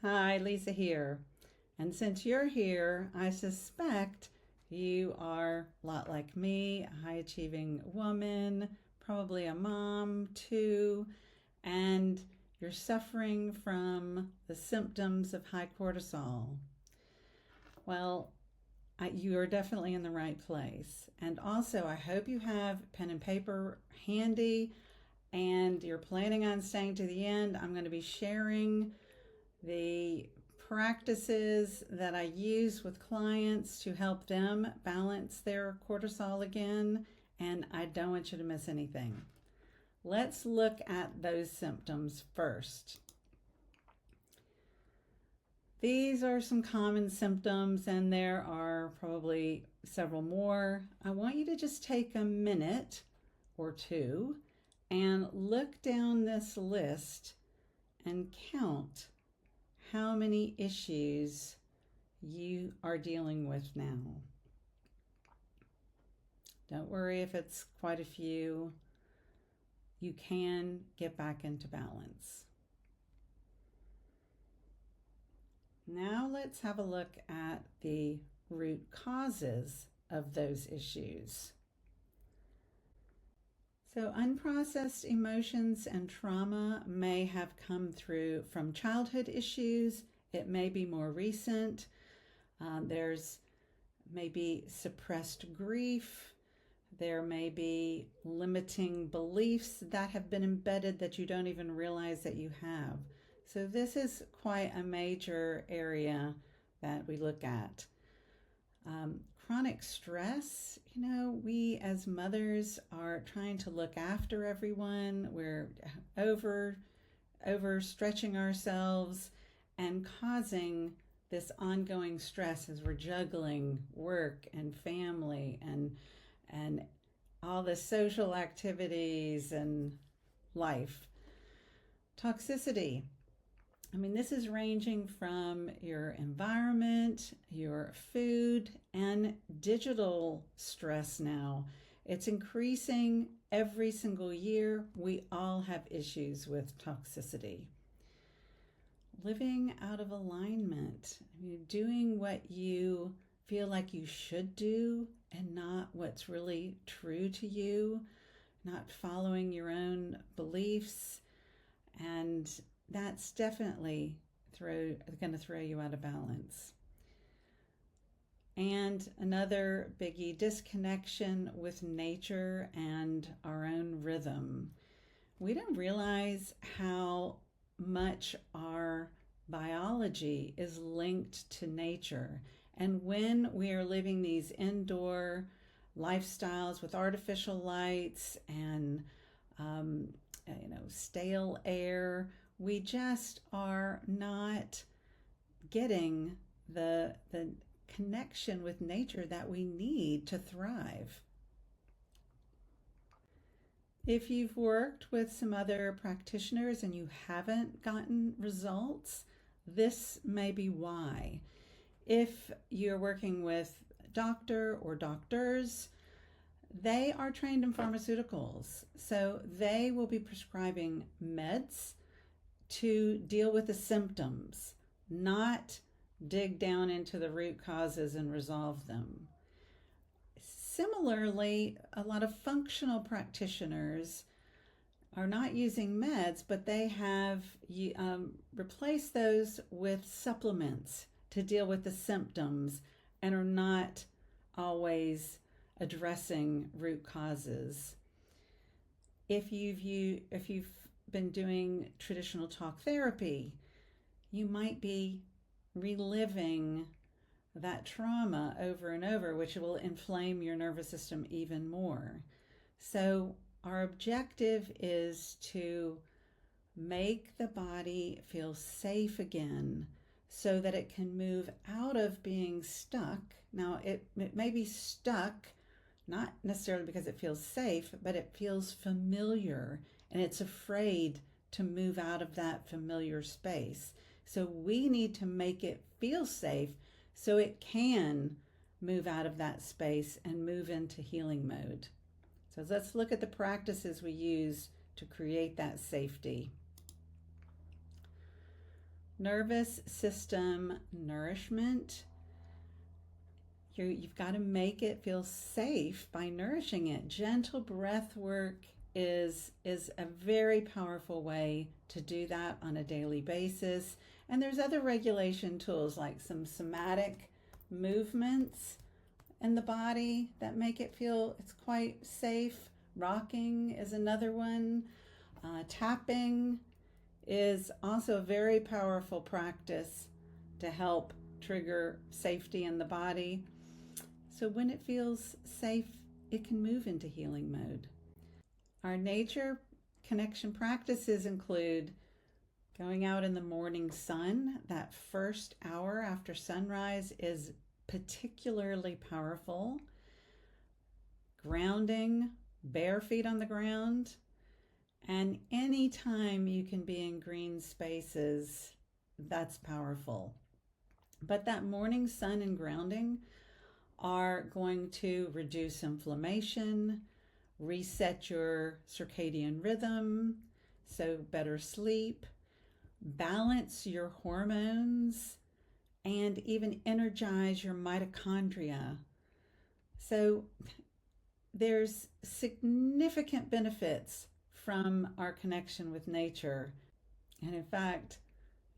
Hi, Lisa here. And since you're here, I suspect you are a lot like me, a high achieving woman, probably a mom too, and you're suffering from the symptoms of high cortisol. Well, you are definitely in the right place. And also, I hope you have pen and paper handy and you're planning on staying to the end. I'm going to be sharing the practices that I use with clients to help them balance their cortisol again, and I don't want you to miss anything. Let's look at those symptoms first. These are some common symptoms, and there are probably several more. I want you to just take a minute or two and look down this list and count how many issues you are dealing with now. Don't worry if it's quite a few. You can get back into balance. Now let's have a look at the root causes of those issues. So, unprocessed emotions and trauma may have come through from childhood issues. It may be more recent. There's maybe suppressed grief. There may be limiting beliefs that have been embedded that you don't even realize that you have. So, this is quite a major area that we look at. Chronic stress, we as mothers are trying to look after everyone. We're overstretching ourselves and causing this ongoing stress as we're juggling work and family and all the social activities and life. Toxicity. This is ranging from your environment, your food, and digital stress now. It's increasing every single year. We all have issues with toxicity. Living out of alignment, doing what you feel like you should do and not what's really true to you, not following your own beliefs, and that's definitely going to throw you out of balance. And another biggie, disconnection with nature and our own rhythm. We don't realize how much our biology is linked to nature. And when we are living these indoor lifestyles with artificial lights and stale air, we just are not getting the connection with nature that we need to thrive. If you've worked with some other practitioners and you haven't gotten results, this may be why. If you're working with a doctor or doctors, they are trained in pharmaceuticals, so they will be prescribing meds to deal with the symptoms, not dig down into the root causes and resolve them. Similarly, a lot of functional practitioners are not using meds, but they have replaced those with supplements to deal with the symptoms and are not always addressing root causes. If you've been doing traditional talk therapy, you might be reliving that trauma over and over, which will inflame your nervous system even more. So our objective is to make the body feel safe again so that it can move out of being stuck. Now, it may be stuck, not necessarily because it feels safe, but it feels familiar and it's afraid to move out of that familiar space. So we need to make it feel safe so it can move out of that space and move into healing mode. So let's look at the practices we use to create that safety. Nervous system nourishment. You've got to make it feel safe by nourishing it. Gentle breath work is a very powerful way to do that on a daily basis. And there's other regulation tools like some somatic movements in the body that make it feel it's quite safe. Rocking is another one. Tapping is also a very powerful practice to help trigger safety in the body. So when it feels safe, it can move into healing mode. Our nature connection practices include going out in the morning sun. That first hour after sunrise is particularly powerful. Grounding, bare feet on the ground, and anytime you can be in green spaces, that's powerful. But that morning sun and grounding are going to reduce inflammation, reset your circadian rhythm, so better sleep, balance your hormones, and even energize your mitochondria. So there's significant benefits from our connection with nature. And in fact,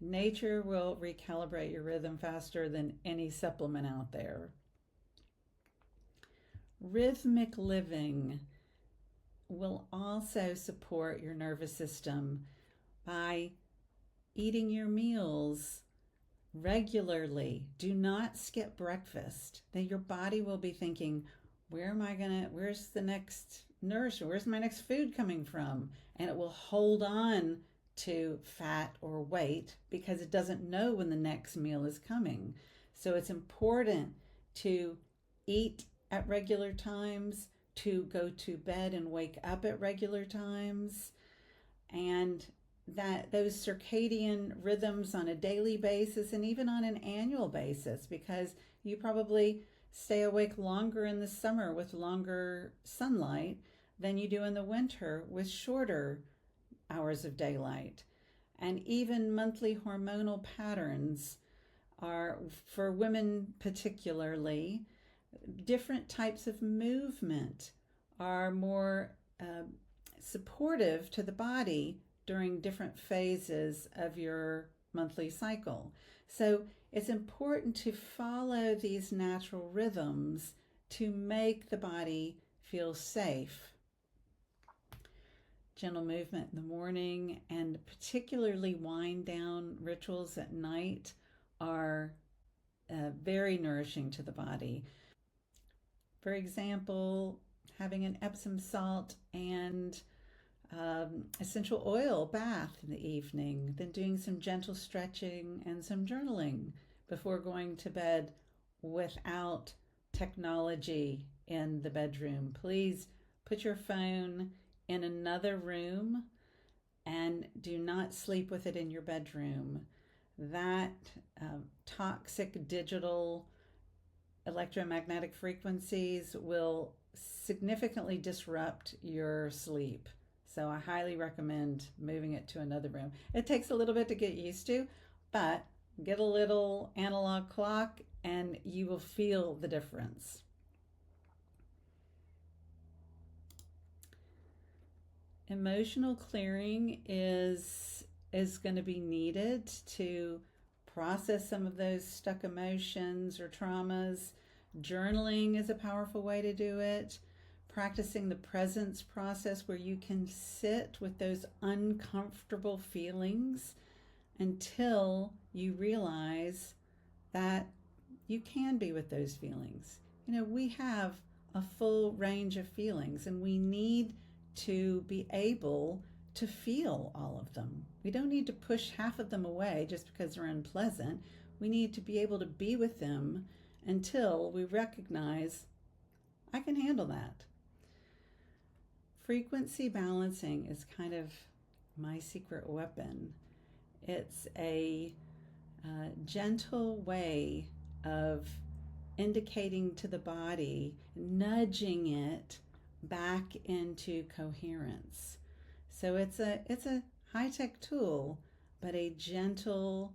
nature will recalibrate your rhythm faster than any supplement out there. Rhythmic living will also support your nervous system by eating your meals regularly. Do not skip breakfast. Then your body will be thinking, where's the next nourishment? Where's my next food coming from? And it will hold on to fat or weight because it doesn't know when the next meal is coming. So it's important to eat at regular times, to go to bed and wake up at regular times, and that those circadian rhythms on a daily basis and even on an annual basis, because you probably stay awake longer in the summer with longer sunlight than you do in the winter with shorter hours of daylight. And even monthly hormonal patterns are, for women particularly, different types of movement are more supportive to the body during different phases of your monthly cycle. So it's important to follow these natural rhythms to make the body feel safe. Gentle movement in the morning and particularly wind down rituals at night are very nourishing to the body. For example, having an Epsom salt and essential oil bath in the evening, then doing some gentle stretching and some journaling before going to bed without technology in the bedroom. Please put your phone in another room and do not sleep with it in your bedroom. That toxic digital electromagnetic frequencies will significantly disrupt your sleep. So I highly recommend moving it to another room. It takes a little bit to get used to, but get a little analog clock and you will feel the difference. Emotional clearing is going to be needed to process some of those stuck emotions or traumas. Journaling is a powerful way to do it. Practicing the presence process where you can sit with those uncomfortable feelings until you realize that you can be with those feelings. You know, we have a full range of feelings and we need to be able to feel all of them. We don't need to push half of them away just because they're unpleasant. We need to be able to be with them until we recognize, I can handle that. Frequency balancing is kind of my secret weapon. It's a gentle way of indicating to the body, nudging it back into coherence. So it's a high-tech tool, but a gentle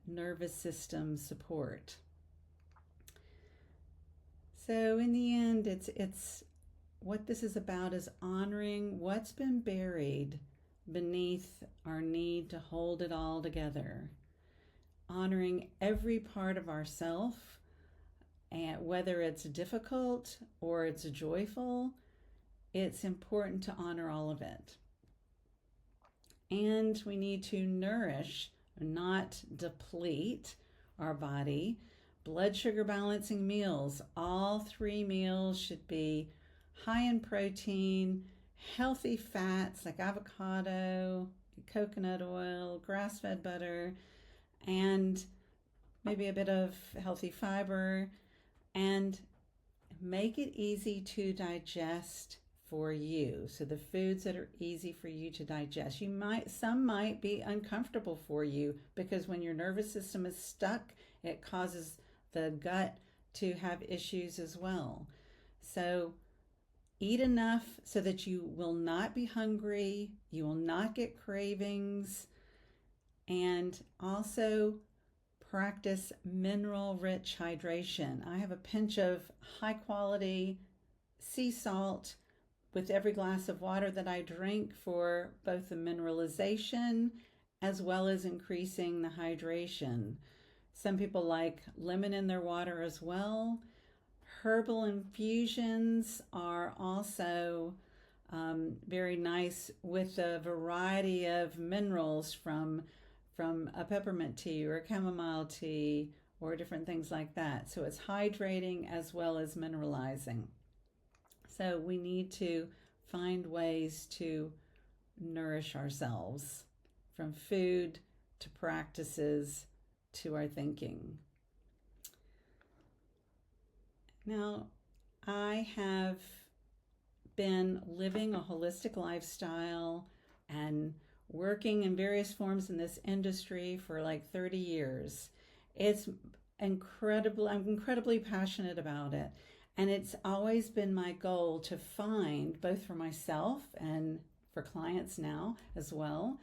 nervous system support. So in the end, it's what this is about is honoring what's been buried beneath our need to hold it all together. Honoring every part of ourself, and whether it's difficult or it's joyful, it's important to honor all of it. And we need to nourish, not deplete our body. Blood sugar balancing meals. All 3 meals should be high in protein, healthy fats like avocado, coconut oil, grass-fed butter, and maybe a bit of healthy fiber, and make it easy to digest for you. So the foods that are easy for you to digest. Some might be uncomfortable for you because when your nervous system is stuck, it causes the gut to have issues as well. So eat enough so that you will not be hungry, you will not get cravings, and also practice mineral-rich hydration. I have a pinch of high-quality sea salt with every glass of water that I drink for both the mineralization as well as increasing the hydration. Some people like lemon in their water as well. Herbal infusions are also very nice with a variety of minerals from a peppermint tea or a chamomile tea or different things like that. So it's hydrating as well as mineralizing. So we need to find ways to nourish ourselves, from food to practices to our thinking. Now, I have been living a holistic lifestyle and working in various forms in this industry for like 30 years. It's incredible. I'm incredibly passionate about it. And it's always been my goal to find, both for myself and for clients now as well,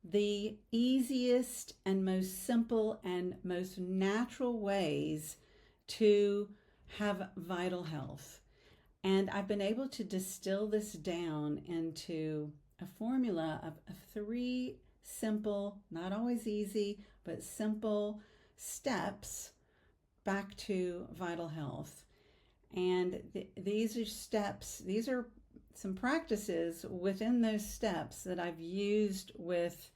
the easiest and most simple and most natural ways to have vital health. And I've been able to distill this down into a formula of 3 simple, not always easy, but simple steps back to vital health. And these are steps, these are some practices within those steps that I've used with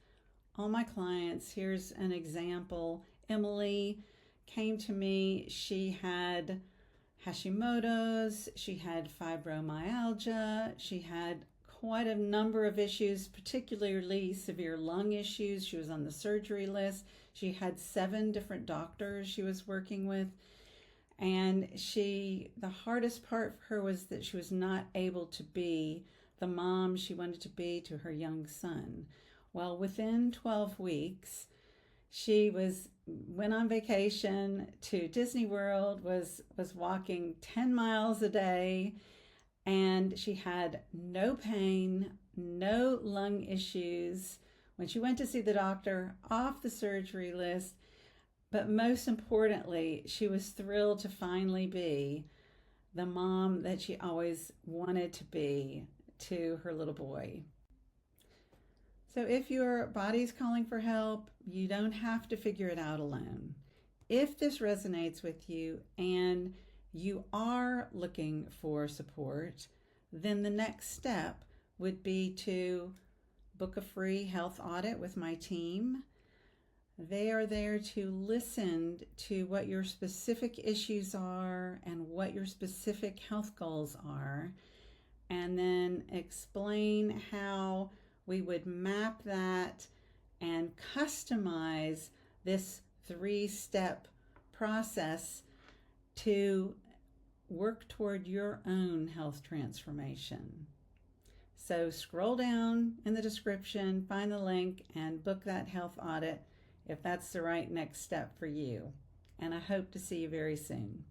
all my clients. Here's an example. Emily came to me. She had Hashimoto's, she had fibromyalgia, she had quite a number of issues, particularly severe lung issues. She was on the surgery list. She had 7 different doctors she was working with. And the hardest part for her was that she was not able to be the mom she wanted to be to her young son. Well, within 12 weeks, she went on vacation to Disney World, was walking 10 miles a day, and she had no pain, no lung issues. When she went to see the doctor, off the surgery list. But most importantly, she was thrilled to finally be the mom that she always wanted to be to her little boy. So if your body's calling for help, you don't have to figure it out alone. If this resonates with you and you are looking for support, then the next step would be to book a free health audit with my team. They are there to listen to what your specific issues are and what your specific health goals are, and then explain how we would map that and customize this 3-step process to work toward your own health transformation. So scroll down in the description, find the link, and book that health audit if that's the right next step for you. And I hope to see you very soon.